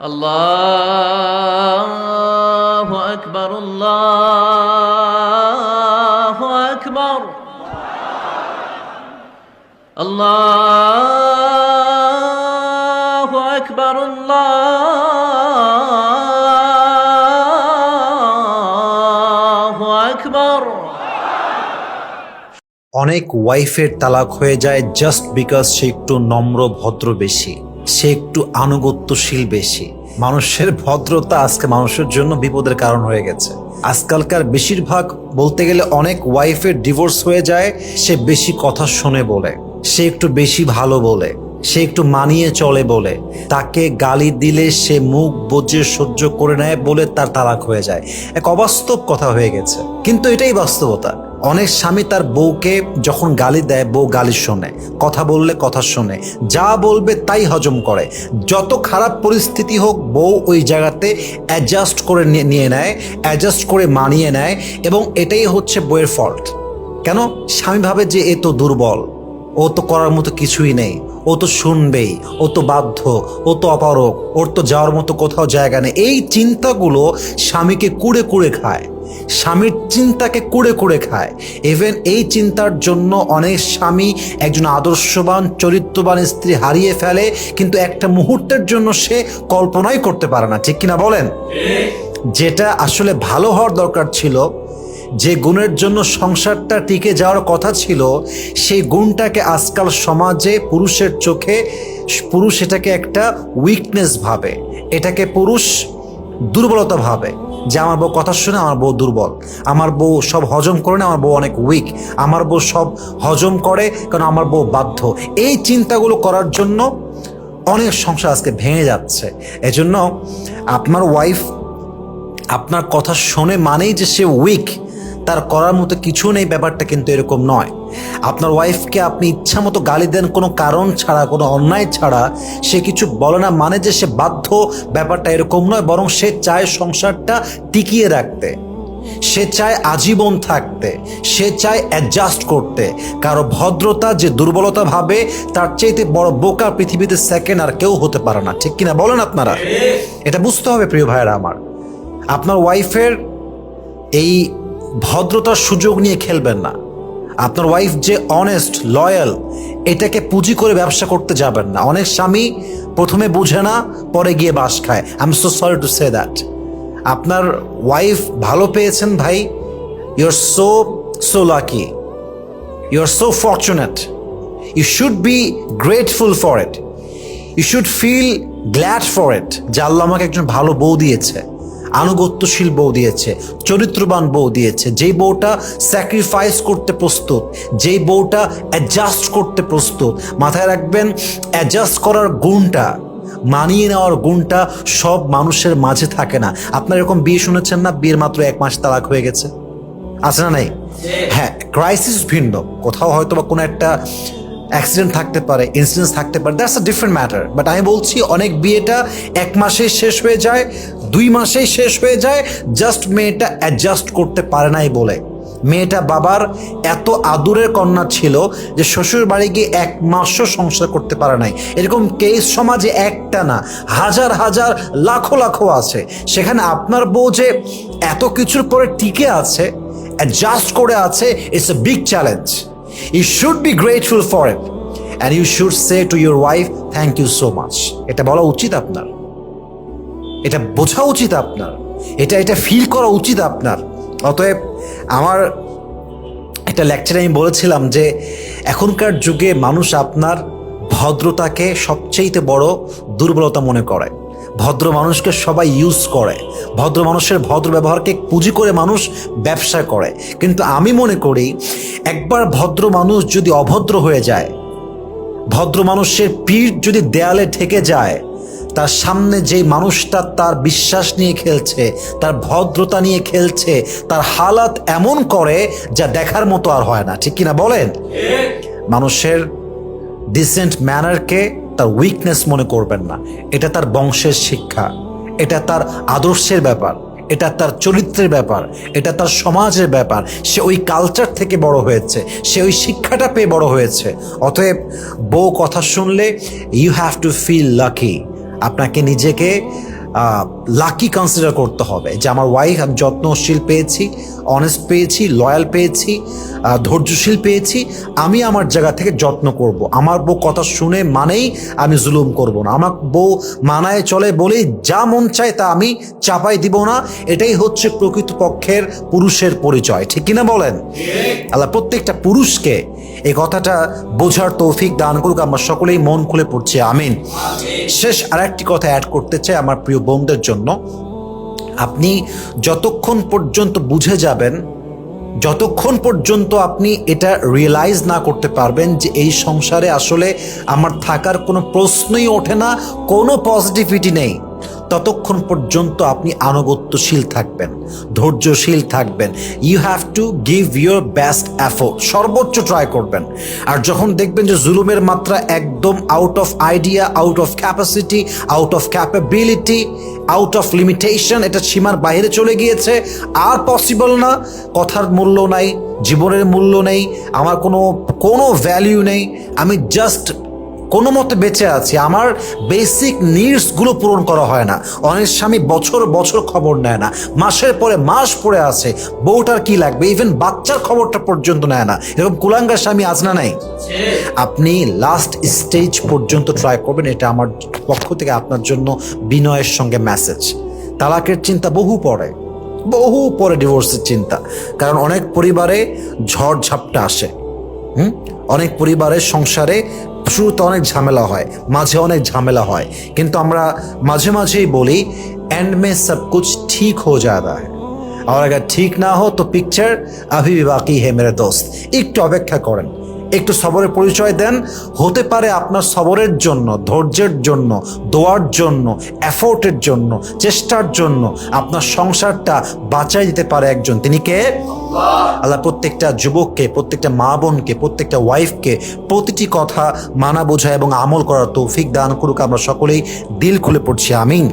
আল্লাহু আকবার, আল্লাহু আকবার, আল্লাহু আকবার, আল্লাহু আকবার। অনেক ওয়াইফের তালাক হয়ে যায় জাস্ট বিকজ সে একটু নম্র ভদ্র বেশি, সে একটু আনুগত্যশীল বেশি। মানুষের ভদ্রতা আজকে মানুষের জন্য বিপদের কারণ হয়ে গেছে। আজকালকার বেশিরভাগ বলতে গেলে অনেক ওয়াইফের ডিভোর্স হয়ে যায় সে বেশি কথা শোনে বলে, সে একটু বেশি ভালো বলে, সে একটু মানিয়ে চলে বলে, তাকে গালি দিলে সে মুখ বুজে সহ্য করে নেয় বলে তার তালাক হয়ে যায়। এক অবাস্তব কথা হয়ে গেছে, কিন্তু এটাই বাস্তবতা। অনেক স্বামী তার বউকে যখন গালি দেয় বউ গালি শোনে, কথা বললে কথা শোনে, যা বলবে তাই হজম করে। যত খারাপ পরিস্থিতি হোক বউ ওই জায়গাতে অ্যাডজাস্ট করে নিয়ে নেয়, অ্যাডজাস্ট করে মানিয়ে নেয়, এবং এটাই হচ্ছে বউয়ের ফল্ট। কেন? স্বামী ভাবে যে এ তো দুর্বল, ও তো করার মতো কিছুই নেই, ও তো শুনবেই, ও তো বাধ্য, ও তো অপারগ, ওর তো যাওয়ার মতো কোথাও জায়গা নেই। এই চিন্তাগুলো স্বামীকে কুড়ে কুড়ে খায়, স্বামীর চিন্তাকে কুড়ে কুড়ে খায়। ইভেন এই চিন্তার জন্য অনেক স্বামী একজন আদর্শবান চরিত্রবান স্ত্রী হারিয়ে ফেলে, কিন্তু একটা মুহূর্তের জন্য সে কল্পনাই করতে পারে না। ঠিক কিনা বলেন? যেটা আসলে ভালো হওয়ার দরকার ছিল, যে গুণের জন্য সংসারটা টিকে যাওয়ার কথা ছিল, সেই গুণটাকে আজকাল সমাজে পুরুষের চোখে পুরুষ এটাকে একটা উইকনেস ভাবে, এটাকে পুরুষ দুর্বলতা ভাবে, যে আমার বউ কথা শুনে আমার বউ দুর্বল, আমার বউ সব হজম করে না, আমার বউ অনেক উইক, আমার বউ সব হজম করে কারণ আমার বউ বাধ্য। এই চিন্তাগুলো করার জন্য অনেক সংসার আজকে ভেঙে যাচ্ছে। এজন্য আপনার ওয়াইফ আপনার কথা শোনে মানেই যে সে উইক, তার করার মতো কিছু নেই, ব্যাপারটা কিন্তু এরকম নয়। আপনার ওয়াইফকে আপনি ইচ্ছা মতো গালি দেন কোনো কারণ ছাড়া, কোনো অন্যায় ছাড়া, সে কিছু বলে না মানে যে সে বাধ্য, ব্যাপারটা এরকম নয়। বরং সে চায় সংসারটা টিকিয়ে রাখতে, সে চায় আজীবন থাকতে, সে চায় অ্যাডজাস্ট করতে। কারো ভদ্রতা যে দুর্বলতা ভাবে, তার চাইতে বড় বোকা পৃথিবীতে সেকেন্ড আর কেউ হতে পারে না। ঠিক কিনা বলেন আপনারা? এটা বুঝতে হবে প্রিয় ভাইয়েরা আমার। আপনার ওয়াইফের এই ভদ্রতার সুযোগ নিয়ে খেলবেন না। আপনার ওয়াইফ যে অনেস্ট লয়াল, এটাকে পুঁজি করে ব্যবসা করতে যাবেন না। অনেক স্বামী প্রথমে বুঝে না, পরে গিয়ে বাস খায়। I am so sorry to say that. আপনার ওয়াইফ ভালো পেয়েছেন ভাই, you are so lucky, you are so fortunate, you should be grateful for it, you should feel glad for it, যে আল্লাহ আমাকে একজন ভালো বউ দিয়েছে, আনুগত্যশীল বউ দিয়েছে, চরিত্রবান বউ দিয়েছে, যেই বউটা স্যাক্রিফাইস করতে প্রস্তুত, যেই বউটা অ্যাডজাস্ট করতে প্রস্তুত। মাথায় রাখবেন, অ্যাডজাস্ট করার গুণটা, মানিয়ে নেওয়ার গুণটা সব মানুষের মাঝে থাকে না। আপনারা এরকম বিয়ে শুনেছেন না, বিয়ের মাত্র 1 মাস তালাক হয়ে গেছে? আছে না? নাই? হ্যাঁ, ক্রাইসিস ভিন্ন, কোথাও হয়তো বা কোনো একটা অ্যাক্সিডেন্ট থাকতে পারে, ইনসিডেন্স থাকতে পারে, that's a different matter. But আমি বলছি অনেক বিয়েটা 1 মাসেই শেষ হয়ে যায়, 2 মাসেই শেষ হয়ে যায়, জাস্ট মেয়েটা অ্যাডজাস্ট করতে পারে নাই বলে। মেয়েটা বাবার এত আদরের কন্যা ছিল যে শ্বশুর বাড়ি গিয়ে 1 মাসও সংসার করতে পারে নাই। এরকম কেস সমাজে একটা না, হাজার হাজার লাখো লাখো আছে। সেখানে আপনার বউ যে এত কিছুর পরে টিকে আছে, অ্যাডজাস্ট করে আছে, it's a big challenge. You should be grateful for it and you should say to your wife, thank you so much. এটা বলা উচিত আপনার, এটা বোঝা উচিত আপনার, এটা ফিল করা উচিত আপনার। অতএব আমার একটা লেকচারে আমি বলেছিলাম যে এখনকার যুগে মানুষ আপনার ভদ্রতাকে সবচেয়ে বড় দুর্বলতা মনে করে। ভদ্র মানুষকে সবাই ইউজ করে, ভদ্র মানুষের ভদ্র ব্যবহারকে পুঁজি করে মানুষ ব্যবসা করে। কিন্তু আমি মনে করি একবার ভদ্র মানুষ যদি অভদ্র হয়ে যায়, ভদ্র মানুষের পিঠ যদি দেয়ালে ঠেকে যায়, তার সামনে যেই মানুষটা তার বিশ্বাস নিয়ে খেলছে, তার ভদ্রতা নিয়ে খেলছে, তার হালাত এমন করে যা দেখার মতো আর হয় না। ঠিক কিনা বলেন? মানুষের ডিসেন্ট ম্যানারকে তার উইকনেস মনে করবেন না। এটা তার বংশের শিক্ষা, এটা তার আদর্শের ব্যাপার, এটা তার চরিত্রের ব্যাপার, এটা তার সমাজের ব্যাপার। সে ওই কালচার থেকে বড় হয়েছে, সে ওই শিক্ষাটা পেয়ে বড় হয়েছে। অতএব বউ কথা শুনলে you have to feel lucky. আপনাকে নিজেকে লাকি কনসিডার করতে হবে যে আমার ওয়াইফ আমি যত্নশীল পেয়েছি, অনেস্ট পেয়েছি, লয়াল পেয়েছি, ধৈর্যশীল পেয়েছি। আমি আমার জায়গা থেকে যত্ন করব। আমার বউ কথা শুনে মানেই আমি জুলুম করব না। আমার বউ মানায় চলে বলেই যা মন চায় তা আমি চাপাই দিব না। এটাই হচ্ছে প্রকৃতপক্ষের পুরুষের পরিচয়, ঠিক কিনা বলেন? আল্লাহ প্রত্যেকটা পুরুষকে এই কথাটা বোঝার তৌফিক দান করুক। আমরা সকলেই মন খুলে পড়ছি, আমিন। শেষ আরেকটি কথা অ্যাড করতে চাই আমার প্রিয় বোনদের জন্য। আপনি যতক্ষণ পর্যন্ত বুঝে যাবেন, যতক্ষণ পর্যন্ত আপনি এটা রিয়েলাইজ না করতে পারবেন যে এই সংসারে আসলে আমার থাকার কোনো প্রশ্নই ওঠে না, কোনো পজিটিভিটি নেই, ততক্ষণ পর্যন্ত আপনি আনুগত্যশীল থাকবেন, ধৈর্যশীল থাকবেন। You have to give your best effort, সর্বোচ্চ ট্রাই করবেন। আর যখন দেখবেন যে জুলুমের মাত্রা একদম out of idea, out of capacity, out of capability, out of limitation, এটা সীমার বাইরে চলে গিয়েছে, আর পসিবল না, কথার মূল্য নাই, জীবনের মূল্য নেই, আমার কোনো ভ্যালিউ নেই, আমি জাস্ট কোনো মতে বেঁচে আছি, আমার বেসিক নিডসগুলো পূরণ করা হয় না। অনেক স্বামী বছর বছর খবর নেয় না, মাসের পরে মাস পরে আছে, বউটার কি লাগবে, ইভেন বাচ্চার খবরটা পর্যন্ত নেয় না। এরকম কুলাঙ্গার স্বামী আজ না নাই? আপনি লাস্ট স্টেজ পর্যন্ত ট্রাই করবেন, এটা আমার পক্ষ থেকে আপনার জন্য বিনয়ের সঙ্গে মেসেজ। তালাকের চিন্তা বহু পরে ডিভোর্সের চিন্তা, কারণ অনেক পরিবারে ঝড় ঝাপটা আসে। অনেক পরিবারের সংসারে শুরুতে অনেক ঝামেলা হয়, মাঝে অনেক ঝামেলা হয়, কিন্তু আমরা মাঝে মাঝেই বলি एंड में सब कुछ ठीक हो जाता है, और अगर ठीक ना हो तो पिक्चर अभी भी बाकी है मेरे दोस्त। একটু অপেক্ষা করেন, একটু সবরের পরিচয় দেন। হতে পারে আপনার সবরের জন্য, ধৈর্যের জন্য, দোয়ার জন্য, এফোর্টের জন্য, চেষ্টার জন্য আপনার সংসারটা বাঁচাই দিতে পারে একজন। তিনি কে? আল্লাহ প্রত্যেকটা যুবককে, প্রত্যেকটা মা বোনকে, প্রত্যেকটা ওয়াইফকে প্রতিটি কথা মানা বোঝা এবং আমল করার তৌফিক দান করুক। আমরা সকলেই দিল খুলে পড়ছি, আমিন।